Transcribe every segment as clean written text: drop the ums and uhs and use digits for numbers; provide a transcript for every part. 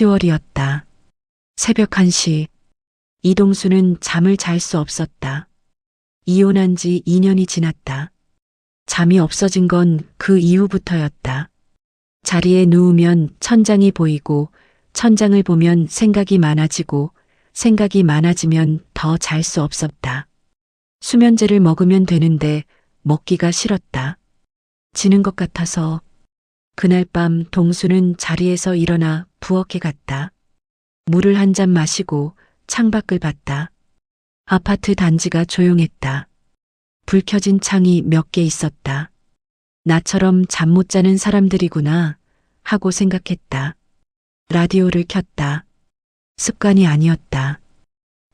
10월이었다. 새벽 1시. 이동수는 잠을 잘 수 없었다. 이혼한 지 2년이 지났다. 잠이 없어진 건 그 이후부터였다. 자리에 누우면 천장이 보이고 천장을 보면 생각이 많아지고 생각이 많아지면 더 잘 수 없었다. 수면제를 먹으면 되는데 먹기가 싫었다. 지는 것 같아서. 그날 밤 동수는 자리에서 일어나 부엌에 갔다. 물을 한 잔 마시고 창밖을 봤다. 아파트 단지가 조용했다. 불 켜진 창이 몇 개 있었다. 나처럼 잠 못 자는 사람들이구나 하고 생각했다. 라디오를 켰다. 습관이 아니었다.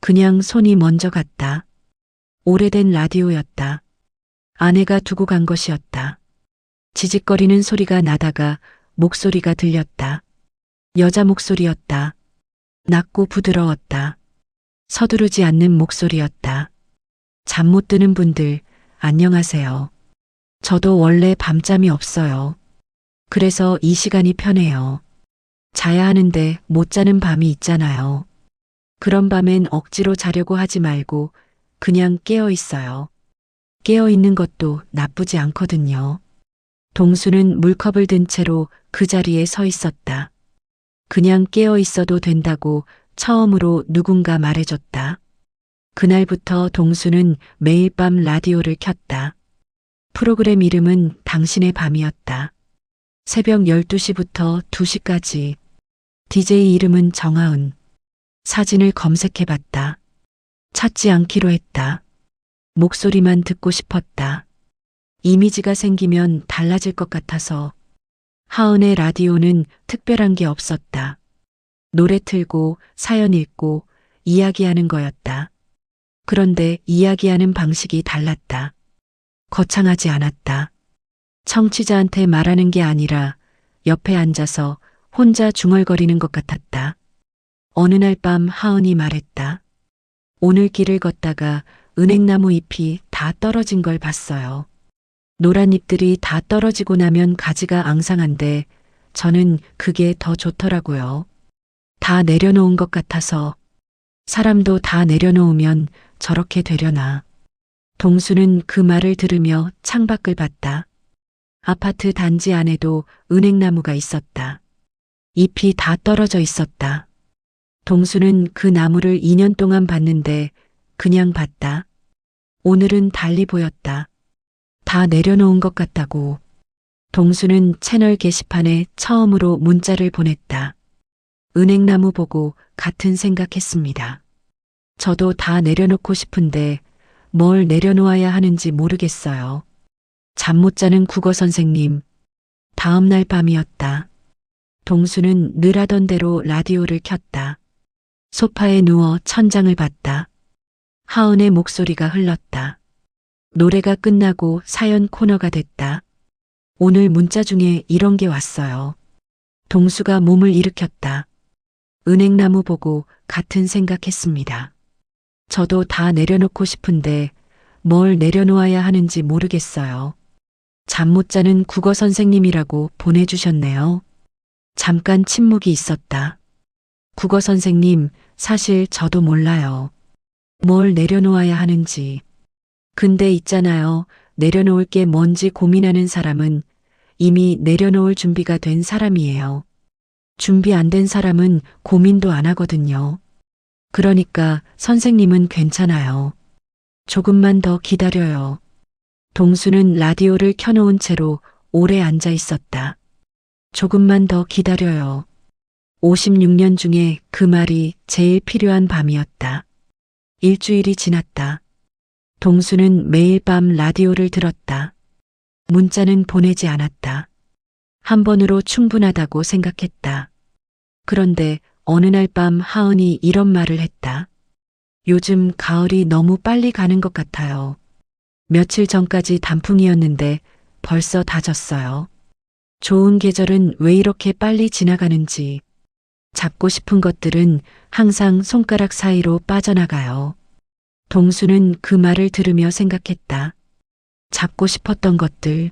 그냥 손이 먼저 갔다. 오래된 라디오였다. 아내가 두고 간 것이었다. 지직거리는 소리가 나다가 목소리가 들렸다. 여자 목소리였다. 낮고 부드러웠다. 서두르지 않는 목소리였다. 잠 못 드는 분들, 안녕하세요. 저도 원래 밤잠이 없어요. 그래서 이 시간이 편해요. 자야 하는데 못 자는 밤이 있잖아요. 그런 밤엔 억지로 자려고 하지 말고 그냥 깨어 있어요. 깨어 있는 것도 나쁘지 않거든요. 동수는 물컵을 든 채로 그 자리에 서 있었다. 그냥 깨어 있어도 된다고 처음으로 누군가 말해줬다. 그날부터 동수는 매일 밤 라디오를 켰다. 프로그램 이름은 당신의 밤이었다. 새벽 12시부터 2시까지. DJ 이름은 정하은. 사진을 검색해봤다. 찾지 않기로 했다. 목소리만 듣고 싶었다. 이미지가 생기면 달라질 것 같아서. 하은의 라디오는 특별한 게 없었다. 노래 틀고 사연 읽고 이야기하는 거였다. 그런데 이야기하는 방식이 달랐다. 거창하지 않았다. 청취자한테 말하는 게 아니라 옆에 앉아서 혼자 중얼거리는 것 같았다. 어느 날 밤 하은이 말했다. 오늘 길을 걷다가 은행나무 잎이 다 떨어진 걸 봤어요. 노란 잎들이 다 떨어지고 나면 가지가 앙상한데 저는 그게 더 좋더라고요. 다 내려놓은 것 같아서. 사람도 다 내려놓으면 저렇게 되려나. 동수는 그 말을 들으며 창밖을 봤다. 아파트 단지 안에도 은행나무가 있었다. 잎이 다 떨어져 있었다. 동수는 그 나무를 2년 동안 봤는데 그냥 봤다. 오늘은 달리 보였다. 다 내려놓은 것 같다고. 동수는 채널 게시판에 처음으로 문자를 보냈다. 은행나무 보고 같은 생각했습니다. 저도 다 내려놓고 싶은데 뭘 내려놓아야 하는지 모르겠어요. 잠 못 자는 국어 선생님. 다음 날 밤이었다. 동수는 늘 하던 대로 라디오를 켰다. 소파에 누워 천장을 봤다. 하은의 목소리가 흘렀다. 노래가 끝나고 사연 코너가 됐다. 오늘 문자 중에 이런 게 왔어요. 동수가 몸을 일으켰다. 은행나무 보고 같은 생각했습니다. 저도 다 내려놓고 싶은데 뭘 내려놓아야 하는지 모르겠어요. 잠 못 자는 국어 선생님이라고 보내주셨네요. 잠깐 침묵이 있었다. 국어 선생님, 사실 저도 몰라요. 뭘 내려놓아야 하는지. 근데 있잖아요. 내려놓을 게 뭔지 고민하는 사람은 이미 내려놓을 준비가 된 사람이에요. 준비 안 된 사람은 고민도 안 하거든요. 그러니까 선생님은 괜찮아요. 조금만 더 기다려요. 동수는 라디오를 켜놓은 채로 오래 앉아 있었다. 조금만 더 기다려요. 56년 중에 그 말이 제일 필요한 밤이었다. 일주일이 지났다. 동수는 매일 밤 라디오를 들었다. 문자는 보내지 않았다. 한 번으로 충분하다고 생각했다. 그런데 어느 날 밤 하은이 이런 말을 했다. 요즘 가을이 너무 빨리 가는 것 같아요. 며칠 전까지 단풍이었는데 벌써 다 졌어요. 좋은 계절은 왜 이렇게 빨리 지나가는지. 잡고 싶은 것들은 항상 손가락 사이로 빠져나가요. 동수는 그 말을 들으며 생각했다. 잡고 싶었던 것들,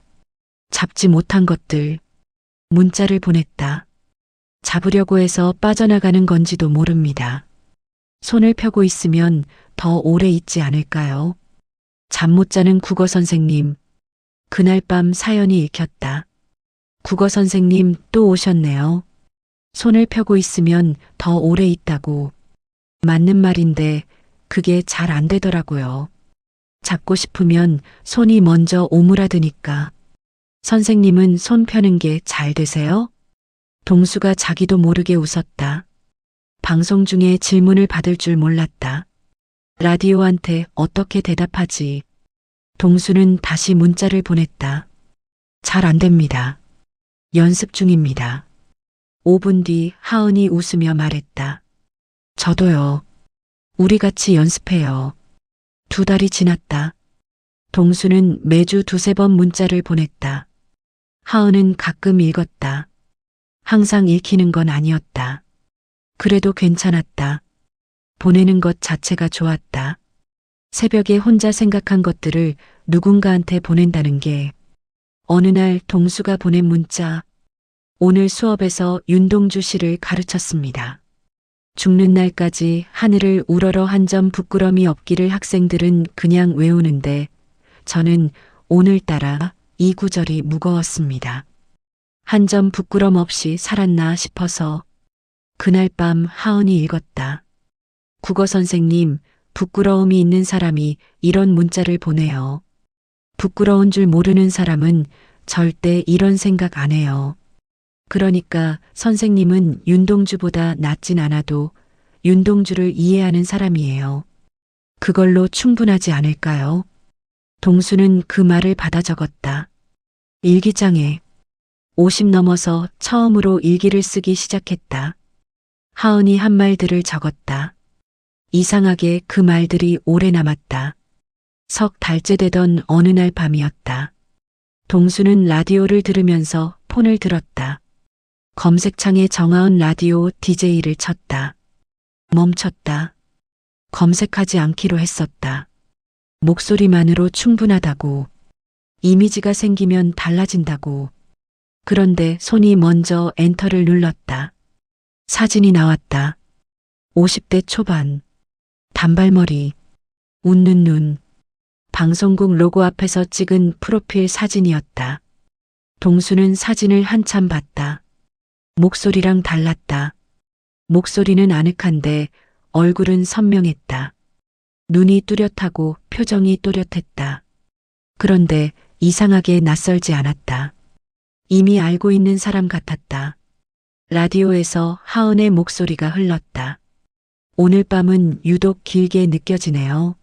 잡지 못한 것들. 문자를 보냈다. 잡으려고 해서 빠져나가는 건지도 모릅니다. 손을 펴고 있으면 더 오래 있지 않을까요? 잠 못 자는 국어 선생님. 그날 밤 사연이 읽혔다. 국어 선생님 또 오셨네요. 손을 펴고 있으면 더 오래 있다고. 맞는 말인데 그게 잘 안 되더라고요. 잡고 싶으면 손이 먼저 오므라드니까. 선생님은 손 펴는 게 잘 되세요? 동수가 자기도 모르게 웃었다. 방송 중에 질문을 받을 줄 몰랐다. 라디오한테 어떻게 대답하지? 동수는 다시 문자를 보냈다. 잘 안 됩니다. 연습 중입니다. 5분 뒤 하은이 웃으며 말했다. 저도요. 우리 같이 연습해요. 2달이 지났다. 동수는 매주 2~3번 문자를 보냈다. 하은은 가끔 읽었다. 항상 읽히는 건 아니었다. 그래도 괜찮았다. 보내는 것 자체가 좋았다. 새벽에 혼자 생각한 것들을 누군가한테 보낸다는 게. 어느 날 동수가 보낸 문자. 오늘 수업에서 윤동주 씨를 가르쳤습니다. 죽는 날까지 하늘을 우러러 한 점 부끄럼이 없기를. 학생들은 그냥 외우는데 저는 오늘따라 이 구절이 무거웠습니다. 한 점 부끄럼 없이 살았나 싶어서. 그날 밤 하은이 읽었다. 국어 선생님, 부끄러움이 있는 사람이 이런 문자를 보내요. 부끄러운 줄 모르는 사람은 절대 이런 생각 안 해요. 그러니까 선생님은 윤동주보다 낫진 않아도 윤동주를 이해하는 사람이에요. 그걸로 충분하지 않을까요? 동수는 그 말을 받아 적었다. 일기장에 50 넘어서 처음으로 일기를 쓰기 시작했다. 하은이 한 말들을 적었다. 이상하게 그 말들이 오래 남았다. 석 달째 되던 어느 날 밤이었다. 동수는 라디오를 들으면서 폰을 들었다. 검색창에 정하은 라디오 DJ를 쳤다. 멈췄다. 검색하지 않기로 했었다. 목소리만으로 충분하다고. 이미지가 생기면 달라진다고. 그런데 손이 먼저 엔터를 눌렀다. 사진이 나왔다. 50대 초반. 단발머리. 웃는 눈. 방송국 로고 앞에서 찍은 프로필 사진이었다. 동수는 사진을 한참 봤다. 목소리랑 달랐다. 목소리는 아늑한데 얼굴은 선명했다. 눈이 뚜렷하고 표정이 또렷했다. 그런데 이상하게 낯설지 않았다. 이미 알고 있는 사람 같았다. 라디오에서 하은의 목소리가 흘렀다. 오늘 밤은 유독 길게 느껴지네요.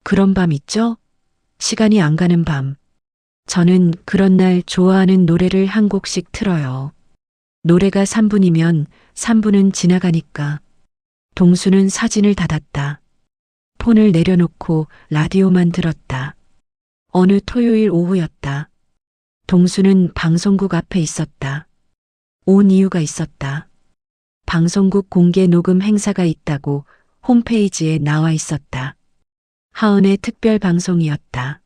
그런 밤 있죠? 시간이 안 가는 밤. 저는 그런 날 좋아하는 노래를 한 곡씩 틀어요. 노래가 3분이면 3분은 지나가니까. 동수는 사진을 닫았다. 폰을 내려놓고 라디오만 들었다. 어느 토요일 오후였다. 동수는 방송국 앞에 있었다. 온 이유가 있었다. 방송국 공개 녹음 행사가 있다고 홈페이지에 나와 있었다. 하은의 특별 방송이었다.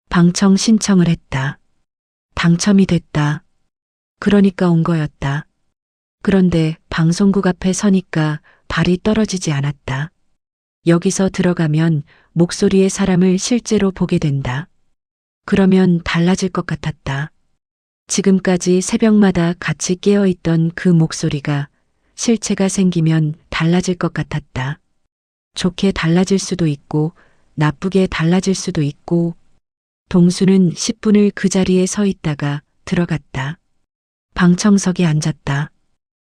방청 신청을 했다. 당첨이 됐다. 그러니까 온 거였다. 그런데 방송국 앞에 서니까 발이 떨어지지 않았다. 여기서 들어가면 목소리의 사람을 실제로 보게 된다. 그러면 달라질 것 같았다. 지금까지 새벽마다 같이 깨어있던 그 목소리가 실체가 생기면 달라질 것 같았다. 좋게 달라질 수도 있고 나쁘게 달라질 수도 있고. 동수는 10분을 그 자리에 서 있다가 들어갔다. 방청석에 앉았다.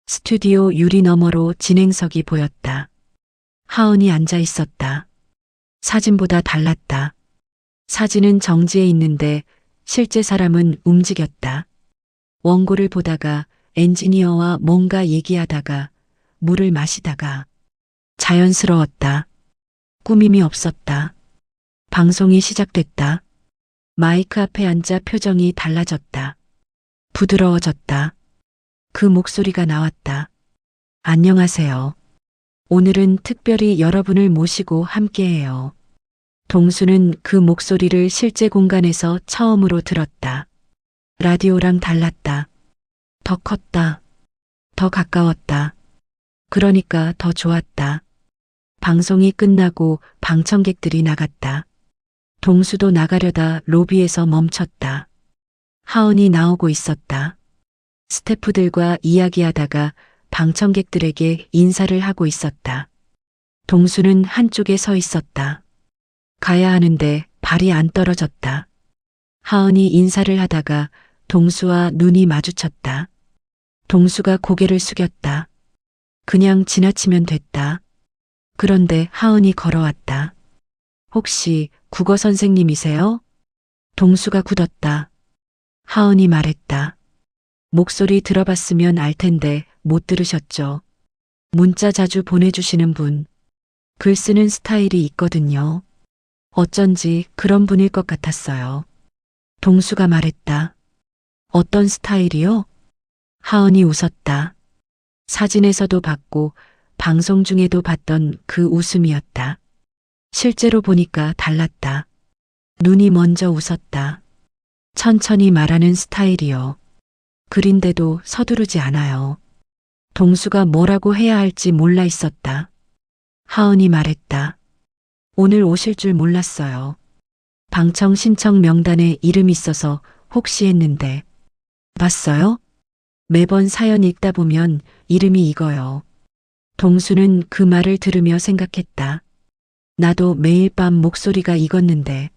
스튜디오 유리 너머로 진행석이 보였다. 하은이 앉아 있었다. 사진보다 달랐다. 사진은 정지해 있는데 실제 사람은 움직였다. 원고를 보다가 엔지니어와 뭔가 얘기하다가 물을 마시다가. 자연스러웠다. 꾸밈이 없었다. 방송이 시작됐다. 마이크 앞에 앉아 표정이 달라졌다. 부드러워졌다. 그 목소리가 나왔다. 안녕하세요. 오늘은 특별히 여러분을 모시고 함께해요. 동수는 그 목소리를 실제 공간에서 처음으로 들었다. 라디오랑 달랐다. 더 컸다. 더 가까웠다. 그러니까 더 좋았다. 방송이 끝나고 방청객들이 나갔다. 동수도 나가려다 로비에서 멈췄다. 하은이 나오고 있었다. 스태프들과 이야기하다가 방청객들에게 인사를 하고 있었다. 동수는 한쪽에 서 있었다. 가야 하는데 발이 안 떨어졌다. 하은이 인사를 하다가 동수와 눈이 마주쳤다. 동수가 고개를 숙였다. 그냥 지나치면 됐다. 그런데 하은이 걸어왔다. 혹시 국어 선생님이세요? 동수가 굳었다. 하은이 말했다. 목소리 들어봤으면 알 텐데 못 들으셨죠? 문자 자주 보내주시는 분. 글 쓰는 스타일이 있거든요. 어쩐지 그런 분일 것 같았어요. 동수가 말했다. 어떤 스타일이요? 하은이 웃었다. 사진에서도 봤고 방송 중에도 봤던 그 웃음이었다. 실제로 보니까 달랐다. 눈이 먼저 웃었다. 천천히 말하는 스타일이요. 글인데도 서두르지 않아요. 동수가 뭐라고 해야 할지 몰라 있었다. 하은이 말했다. 오늘 오실 줄 몰랐어요. 방청 신청 명단에 이름 있어서 혹시 했는데. 봤어요? 매번 사연 읽다 보면 이름이 이거요. 동수는 그 말을 들으며 생각했다. 나도 매일 밤 목소리가 익었는데.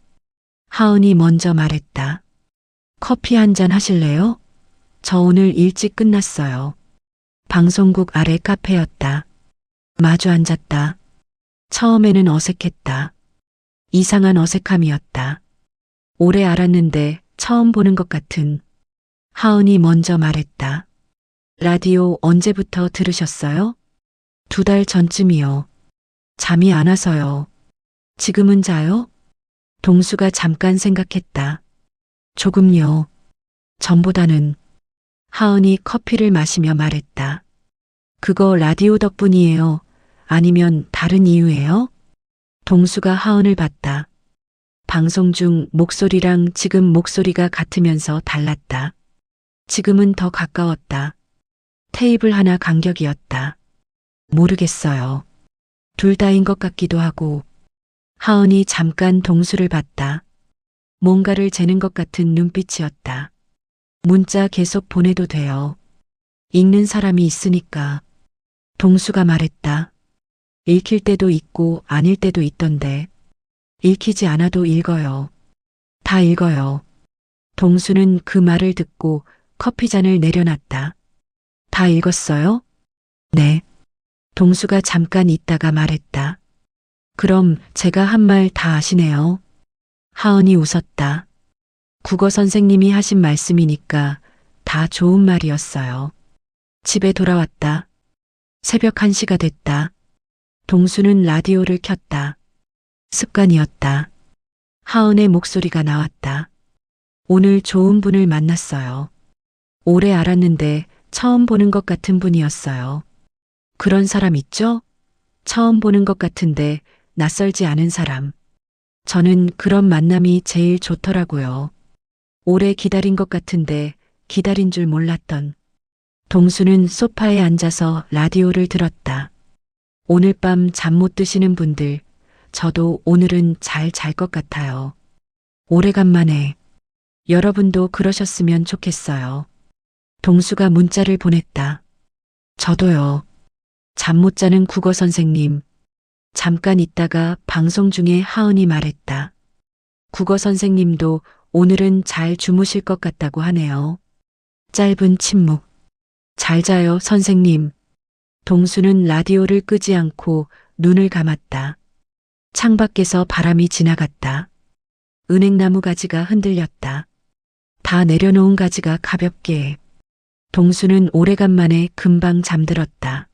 하은이 먼저 말했다. 커피 한 잔 하실래요? 저 오늘 일찍 끝났어요. 방송국 아래 카페였다. 마주 앉았다. 처음에는 어색했다. 이상한 어색함이었다. 오래 알았는데 처음 보는 것 같은. 하은이 먼저 말했다. 라디오 언제부터 들으셨어요? 2달 전쯤이요. 잠이 안 와서요. 지금은 자요? 동수가 잠깐 생각했다. 조금요. 전보다는. 하은이 커피를 마시며 말했다. 그거 라디오 덕분이에요? 아니면 다른 이유예요? 동수가 하은을 봤다. 방송 중 목소리랑 지금 목소리가 같으면서 달랐다. 지금은 더 가까웠다. 테이블 하나 간격이었다. 모르겠어요. 둘 다인 것 같기도 하고. 하은이 잠깐 동수를 봤다. 뭔가를 재는 것 같은 눈빛이었다. 문자 계속 보내도 돼요. 읽는 사람이 있으니까. 동수가 말했다. 읽힐 때도 있고 아닐 때도 있던데. 읽히지 않아도 읽어요. 다 읽어요. 동수는 그 말을 듣고 커피잔을 내려놨다. 다 읽었어요? 네. 동수가 잠깐 있다가 말했다. 그럼 제가 한 말 다 아시네요. 하은이 웃었다. 국어 선생님이 하신 말씀이니까 다 좋은 말이었어요. 집에 돌아왔다. 새벽 1시가 됐다. 동수는 라디오를 켰다. 습관이었다. 하은의 목소리가 나왔다. 오늘 좋은 분을 만났어요. 오래 알았는데 처음 보는 것 같은 분이었어요. 그런 사람 있죠? 처음 보는 것 같은데 낯설지 않은 사람. 저는 그런 만남이 제일 좋더라고요. 오래 기다린 것 같은데 기다린 줄 몰랐던. 동수는 소파에 앉아서 라디오를 들었다. 오늘 밤 잠 못 드시는 분들, 저도 오늘은 잘 잘 것 같아요. 오래간만에. 여러분도 그러셨으면 좋겠어요. 동수가 문자를 보냈다. 저도요. 잠 못 자는 국어 선생님. 잠깐 있다가 방송 중에 하은이 말했다. 국어 선생님도 오늘은 잘 주무실 것 같다고 하네요. 짧은 침묵. 잘 자요, 선생님. 동수는 라디오를 끄지 않고 눈을 감았다. 창밖에서 바람이 지나갔다. 은행나무 가지가 흔들렸다. 다 내려놓은 가지가 가볍게. 동수는 오래간만에 금방 잠들었다.